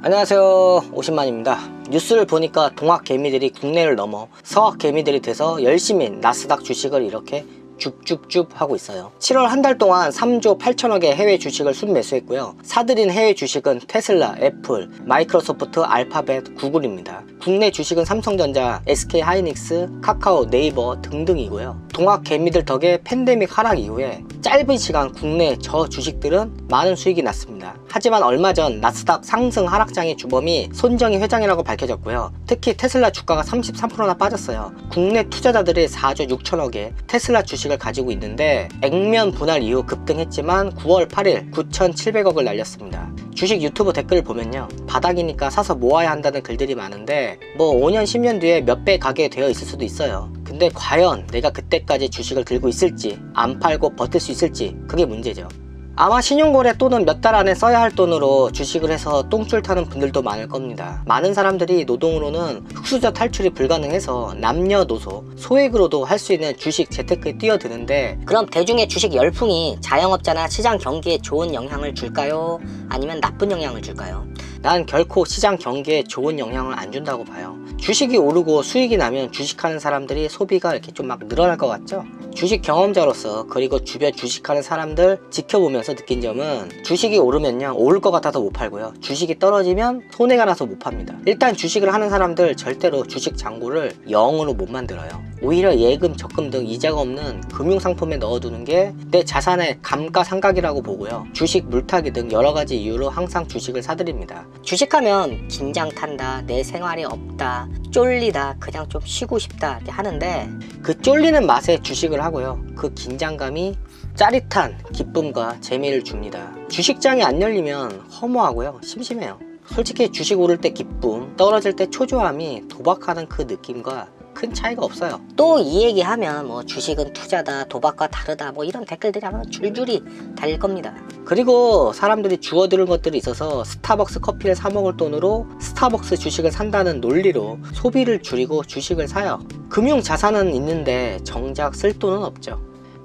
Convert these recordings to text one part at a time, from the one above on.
안녕하세요, 오신만입니다. 뉴스를 보니까 동학 개미들이 국내를 넘어 서학 개미들이 돼서 열심히 나스닥 주식을 이렇게 줍줍줍 하고 있어요. 7월 한 달 동안 3조 8천억의 해외 주식을 순매수했고요. 사들인 해외 주식은 테슬라, 애플, 마이크로소프트, 알파벳, 구글입니다. 국내 주식은 삼성전자, SK하이닉스, 카카오, 네이버 등등이고요. 동학 개미들 덕에 팬데믹 하락 이후에 짧은 시간 국내 저 주식들은 많은 수익이 났습니다. 하지만 얼마 전 나스닥 상승 하락장의 주범이 손정희 회장이라고 밝혀졌고요. 특히 테슬라 주가가 33%나 빠졌어요. 국내 투자자들이 4조 6천억의 테슬라 주식을 가지고 있는데 액면 분할 이후 급등했지만 9월 8일 9,700억을 날렸습니다. 주식 유튜브 댓글을 보면요, 바닥이니까 사서 모아야 한다는 글들이 많은데 뭐 5년 10년 뒤에 몇 배 가게 되어 있을 수도 있어요. 근데 과연 내가 그때까지 주식을 들고 있을지, 안 팔고 버틸 수 있을지, 그게 문제죠. 아마 신용거래 또는 몇 달 안에 써야 할 돈으로 주식을 해서 똥줄 타는 분들도 많을 겁니다. 많은 사람들이 노동으로는 흑수저 탈출이 불가능해서 남녀노소 소액으로도 할 수 있는 주식 재테크에 뛰어드는데, 그럼 대중의 주식 열풍이 자영업자나 시장 경기에 좋은 영향을 줄까요? 아니면 나쁜 영향을 줄까요? 난 결코 시장 경기에 좋은 영향을 안 준다고 봐요. 주식이 오르고 수익이 나면 주식하는 사람들이 소비가 이렇게 좀 막 늘어날 것 같죠? 주식 경험자로서, 그리고 주변 주식하는 사람들 지켜보면서 느낀 점은, 주식이 오르면요 오를 것 같아서 못 팔고요, 주식이 떨어지면 손해가 나서 못 팝니다. 일단 주식을 하는 사람들 절대로 주식 잔고를 0으로 못 만들어요. 오히려 예금, 적금 등 이자가 없는 금융상품에 넣어두는 게 내 자산의 감가상각이라고 보고요, 주식 물타기 등 여러가지 이유로 항상 주식을 사들입니다. 주식하면 긴장 탄다, 내 생활이 없다, 쫄리다, 그냥 좀 쉬고 싶다 이렇게 하는데, 그 쫄리는 맛에 주식을 하고요, 그 긴장감이 짜릿한 기쁨과 재미를 줍니다. 주식장이 안 열리면 허무하고요, 심심해요. 솔직히 주식 오를 때 기쁨, 떨어질 때 초조함이 도박하는 그 느낌과 큰 차이가 없어요. 또 이 얘기하면 뭐 주식은 투자다, 도박과 다르다, 뭐 이런 댓글들이 아마 줄줄이 달릴 겁니다. 그리고 사람들이 주워들은 것들이 있어서 스타벅스 커피를 사 먹을 돈으로 스타벅스 주식을 산다는 논리로 소비를 줄이고 주식을 사요. 금융 자산은 있는데 정작 쓸 돈은 없죠.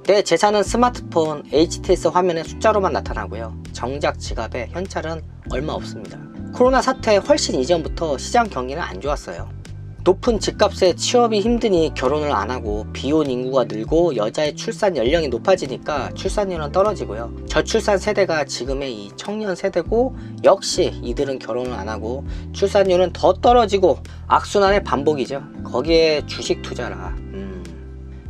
내 재산은 스마트폰, HTS 화면에 숫자로만 나타나고요, 정작 지갑에 현찰은 얼마 없습니다. 코로나 사태 훨씬 이전부터 시장 경기는 안 좋았어요. 높은 집값에 취업이 힘드니 결혼을 안 하고, 비혼 인구가 늘고 여자의 출산 연령이 높아지니까 출산율은 떨어지고요, 저출산 세대가 지금의 이 청년 세대고, 역시 이들은 결혼을 안 하고 출산율은 더 떨어지고, 악순환의 반복이죠. 거기에 주식 투자라.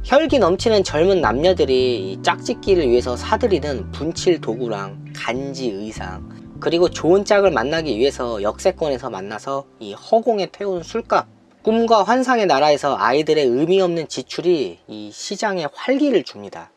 혈기 넘치는 젊은 남녀들이 이 짝짓기를 위해서 사들이는 분칠 도구랑 간지 의상, 그리고 좋은 짝을 만나기 위해서 역세권에서 만나서 이 허공에 태운 술값, 꿈과 환상의 나라에서 아이들의 의미 없는 지출이 이 시장에 활기를 줍니다.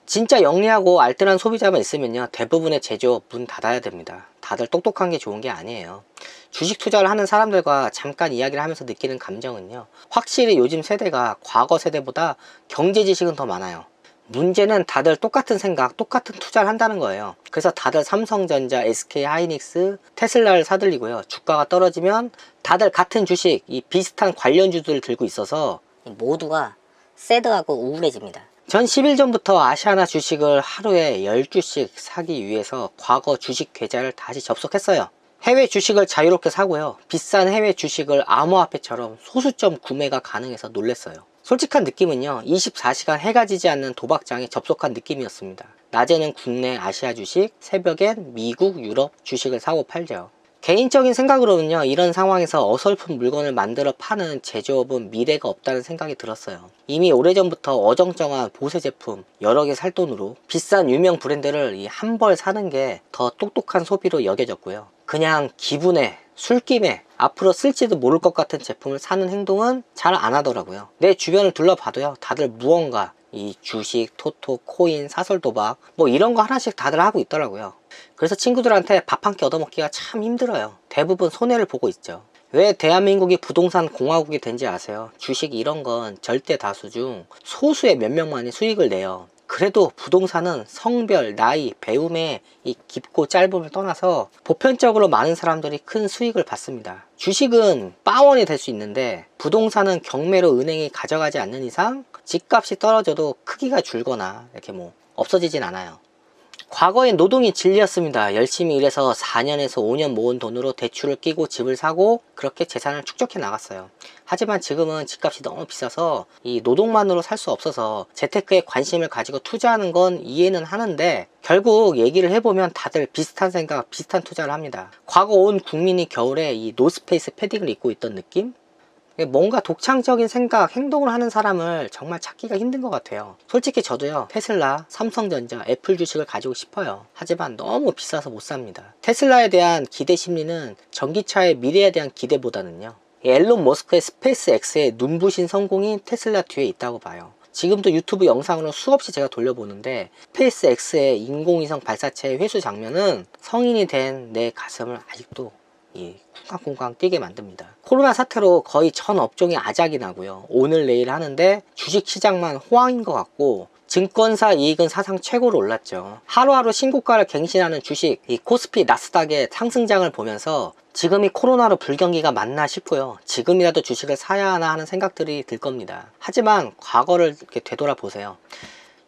진짜 영리하고 알뜰한 소비자만 있으면요, 대부분의 제조업 문 닫아야 됩니다. 다들 똑똑한 게 좋은 게 아니에요. 주식 투자를 하는 사람들과 잠깐 이야기를 하면서 느끼는 감정은요, 확실히 요즘 세대가 과거 세대보다 경제 지식은 더 많아요. 문제는 다들 똑같은 생각, 똑같은 투자를 한다는 거예요. 그래서 다들 삼성전자, SK하이닉스, 테슬라를 사들이고요, 주가가 떨어지면 다들 같은 주식, 이 비슷한 관련주들을 들고 있어서 모두가 새드하고 우울해집니다. 전 10일 전부터 아시아나 주식을 하루에 10주씩 사기 위해서 과거 주식 계좌를 다시 접속했어요. 해외 주식을 자유롭게 사고요, 비싼 해외 주식을 암호화폐처럼 소수점 구매가 가능해서 놀랬어요. 솔직한 느낌은요, 24시간 해가 지지 않는 도박장에 접속한 느낌이었습니다. 낮에는 국내 아시아 주식, 새벽엔 미국, 유럽 주식을 사고 팔죠. 개인적인 생각으로는요, 이런 상황에서 어설픈 물건을 만들어 파는 제조업은 미래가 없다는 생각이 들었어요. 이미 오래전부터 어정쩡한 보세 제품 여러 개 살 돈으로 비싼 유명 브랜드를 한 벌 사는 게 더 똑똑한 소비로 여겨졌고요, 그냥 기분에, 술김에 앞으로 쓸지도 모를 것 같은 제품을 사는 행동은 잘 안 하더라고요. 내 주변을 둘러봐도요, 다들 무언가 이 주식, 토토, 코인, 사설 도박 뭐 이런 거 하나씩 다들 하고 있더라고요. 그래서 친구들한테 밥 한 끼 얻어먹기가 참 힘들어요. 대부분 손해를 보고 있죠. 왜 대한민국이 부동산 공화국이 된지 아세요? 주식 이런 건 절대 다수 중 소수의 몇 명만이 수익을 내요. 그래도 부동산은 성별, 나이, 배움의 이 깊고 짧음을 떠나서 보편적으로 많은 사람들이 큰 수익을 받습니다. 주식은 빠원이 될 수 있는데, 부동산은 경매로 은행이 가져가지 않는 이상 집값이 떨어져도 크기가 줄거나 이렇게 뭐 없어지진 않아요. 과거엔 노동이 진리였습니다. 열심히 일해서 4년에서 5년 모은 돈으로 대출을 끼고 집을 사고 그렇게 재산을 축적해 나갔어요. 하지만 지금은 집값이 너무 비싸서 이 노동만으로 살 수 없어서 재테크에 관심을 가지고 투자하는 건 이해는 하는데, 결국 얘기를 해보면 다들 비슷한 생각, 비슷한 투자를 합니다. 과거 온 국민이 겨울에 이 노스페이스 패딩을 입고 있던 느낌? 뭔가 독창적인 생각, 행동을 하는 사람을 정말 찾기가 힘든 것 같아요. 솔직히 저도요, 테슬라, 삼성전자, 애플 주식을 가지고 싶어요. 하지만 너무 비싸서 못 삽니다. 테슬라에 대한 기대 심리는 전기차의 미래에 대한 기대보다는요, 앨런 머스크의 스페이스 X의 눈부신 성공이 테슬라 뒤에 있다고 봐요. 지금도 유튜브 영상으로 수없이 제가 돌려보는데, 스페이스 X의 인공위성 발사체의 회수 장면은 성인이 된 내 가슴을 아직도 쿵쾅쿵쾅 뛰게 만듭니다. 코로나 사태로 거의 전 업종이 아작이 나고요. 오늘 내일 하는데 주식시장만 호황인 것 같고, 증권사 이익은 사상 최고로 올랐죠. 하루하루 신고가를 갱신하는 주식, 이 코스피 나스닥의 상승장을 보면서 지금이 코로나로 불경기가 맞나 싶고요. 지금이라도 주식을 사야 하나 하는 생각들이 들 겁니다. 하지만 과거를 이렇게 되돌아보세요.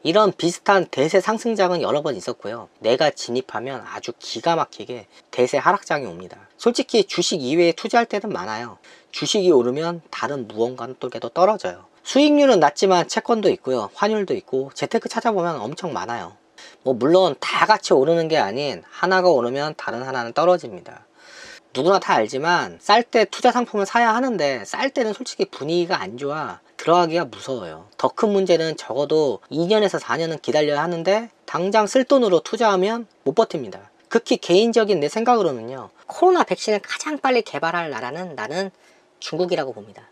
이런 비슷한 대세 상승장은 여러 번 있었고요. 내가 진입하면 아주 기가 막히게 대세 하락장이 옵니다. 솔직히 주식 이외에 투자할 때는 많아요. 주식이 오르면 다른 무언가는 또 떨어져요. 수익률은 낮지만 채권도 있고요. 환율도 있고, 재테크 찾아보면 엄청 많아요. 물론 다 같이 오르는 게 아닌, 하나가 오르면 다른 하나는 떨어집니다. 누구나 다 알지만 쌀 때 투자 상품을 사야 하는데, 쌀 때는 솔직히 분위기가 안 좋아. 들어가기가 무서워요. 더 큰 문제는 적어도 2년에서 4년은 기다려야 하는데, 당장 쓸 돈으로 투자하면 못 버팁니다. 극히 개인적인 내 생각으로는요, 코로나 백신을 가장 빨리 개발할 나라는 나는 중국이라고 봅니다.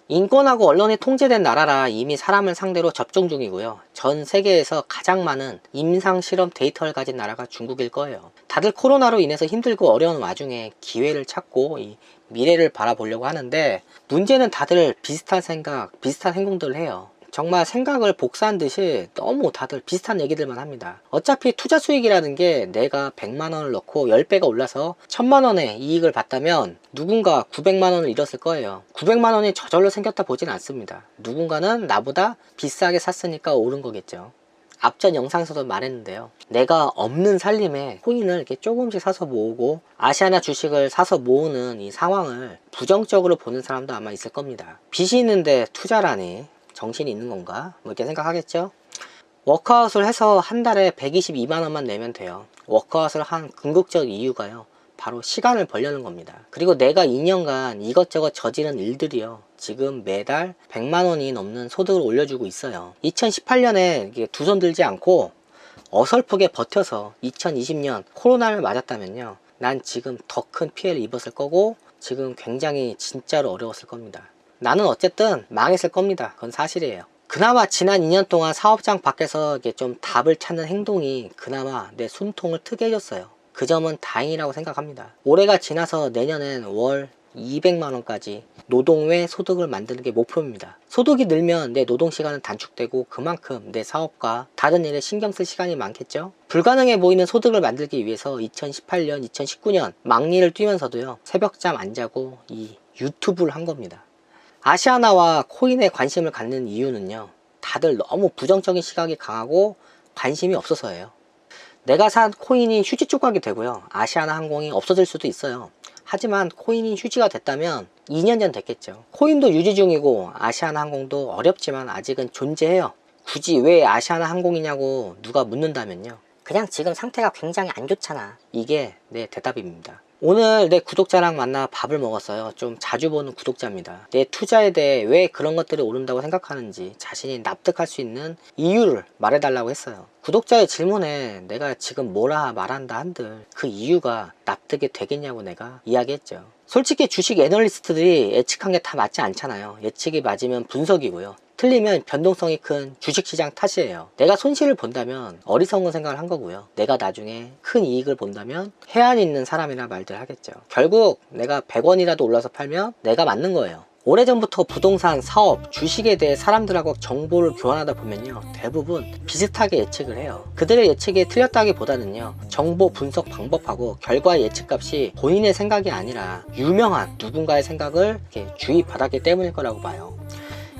인권하고 언론이 통제된 나라라 이미 사람을 상대로 접종 중이고요. 전 세계에서 가장 많은 임상실험 데이터를 가진 나라가 중국일 거예요. 다들 코로나로 인해서 힘들고 어려운 와중에 기회를 찾고 이 미래를 바라보려고 하는데, 문제는 다들 비슷한 생각, 비슷한 행동들을 해요. 정말 생각을 복사한 듯이 너무 다들 비슷한 얘기들만 합니다. 어차피 투자 수익이라는 게 내가 100만원을 넣고 10배가 올라서 1000만원의 이익을 봤다면 누군가 900만원을 잃었을 거예요. 900만원이 저절로 생겼다 보진 않습니다. 누군가는 나보다 비싸게 샀으니까 오른 거겠죠. 앞전 영상에서도 말했는데요, 내가 없는 살림에 코인을 이렇게 조금씩 사서 모으고 아시아나 주식을 사서 모으는 이 상황을 부정적으로 보는 사람도 아마 있을 겁니다. 빚이 있는데 투자라니 정신이 있는 건가? 이렇게 생각하겠죠? 워크아웃을 해서 한 달에 122만원만 내면 돼요. 워크아웃을 한 궁극적 이유가요, 바로 시간을 벌려는 겁니다. 그리고 내가 2년간 이것저것 저지른 일들이요, 지금 매달 100만원이 넘는 소득을 올려주고 있어요. 2018년에 두 손 들지 않고 어설프게 버텨서 2020년 코로나를 맞았다면요, 난 지금 더 큰 피해를 입었을 거고, 지금 굉장히 진짜로 어려웠을 겁니다. 나는 어쨌든 망했을 겁니다. 그건 사실이에요. 그나마 지난 2년 동안 사업장 밖에서 좀 답을 찾는 행동이 그나마 내 숨통을 트게 해줬어요. 그 점은 다행이라고 생각합니다. 올해가 지나서 내년엔 월 200만원까지 노동 외 소득을 만드는 게 목표입니다. 소득이 늘면 내 노동시간은 단축되고 그만큼 내 사업과 다른 일에 신경 쓸 시간이 많겠죠. 불가능해 보이는 소득을 만들기 위해서 2018년, 2019년 막리를 뛰면서도요, 새벽잠 안 자고 이 유튜브를 한 겁니다. 아시아나와 코인에 관심을 갖는 이유는요, 다들 너무 부정적인 시각이 강하고 관심이 없어서예요. 내가 산 코인이 휴지 조각이 되고요, 아시아나 항공이 없어질 수도 있어요. 하지만 코인이 휴지가 됐다면 2년 전 됐겠죠. 코인도 유지 중이고 아시아나 항공도 어렵지만 아직은 존재해요. 굳이 왜 아시아나 항공이냐고 누가 묻는다면요, 그냥 지금 상태가 굉장히 안 좋잖아. 이게 내 대답입니다. 오늘 내 구독자랑 만나 밥을 먹었어요. 좀 자주 보는 구독자입니다. 내 투자에 대해 왜 그런 것들이 오른다고 생각하는지 자신이 납득할 수 있는 이유를 말해달라고 했어요. 구독자의 질문에 내가 지금 뭐라 말한다 한들 그 이유가 납득이 되겠냐고 내가 이야기했죠. 솔직히 주식 애널리스트들이 예측한 게 다 맞지 않잖아요. 예측이 맞으면 분석이고요, 틀리면 변동성이 큰 주식시장 탓이에요. 내가 손실을 본다면 어리석은 생각을 한 거고요, 내가 나중에 큰 이익을 본다면 해안 있는 사람이라 말들 하겠죠. 결국 내가 100원이라도 올라서 팔면 내가 맞는 거예요. 오래전부터 부동산, 사업, 주식에 대해 사람들하고 정보를 교환하다 보면요, 대부분 비슷하게 예측을 해요. 그들의 예측이 틀렸다기보다는요, 정보 분석 방법하고 결과의 예측값이 본인의 생각이 아니라 유명한 누군가의 생각을 이렇게 주입받았기 때문일 거라고 봐요.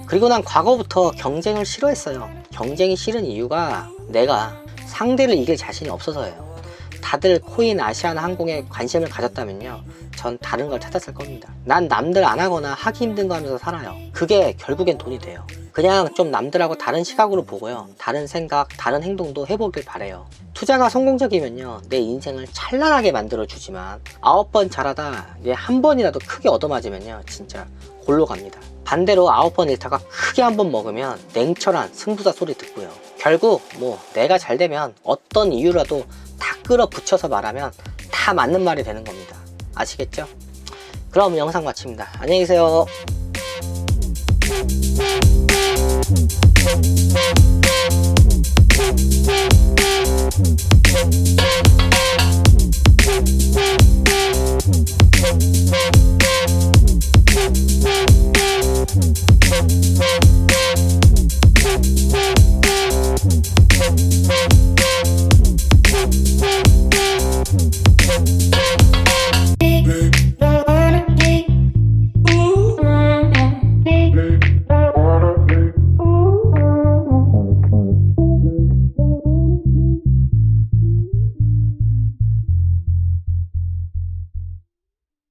그리고 난 과거부터 경쟁을 싫어했어요. 경쟁이 싫은 이유가 내가 상대를 이길 자신이 없어서예요. 다들 코인 아시아나 항공에 관심을 가졌다면요, 전 다른 걸 찾았을 겁니다. 난 남들 안 하거나 하기 힘든 거 하면서 살아요. 그게 결국엔 돈이 돼요. 그냥 좀 남들하고 다른 시각으로 보고요, 다른 생각, 다른 행동도 해보길 바래요. 투자가 성공적이면요, 내 인생을 찬란하게 만들어주지만 9번 잘하다 얘 한 번이라도 크게 얻어맞으면요, 진짜 골로 갑니다. 반대로 9번 잃다가 크게 한 번 먹으면 냉철한 승부사 소리 듣고요, 결국 뭐 내가 잘 되면 어떤 이유라도 다 끌어붙여서 말하면 다 맞는 말이 되는 겁니다. 아시겠죠? 그럼 영상 마칩니다. 안녕히 계세요.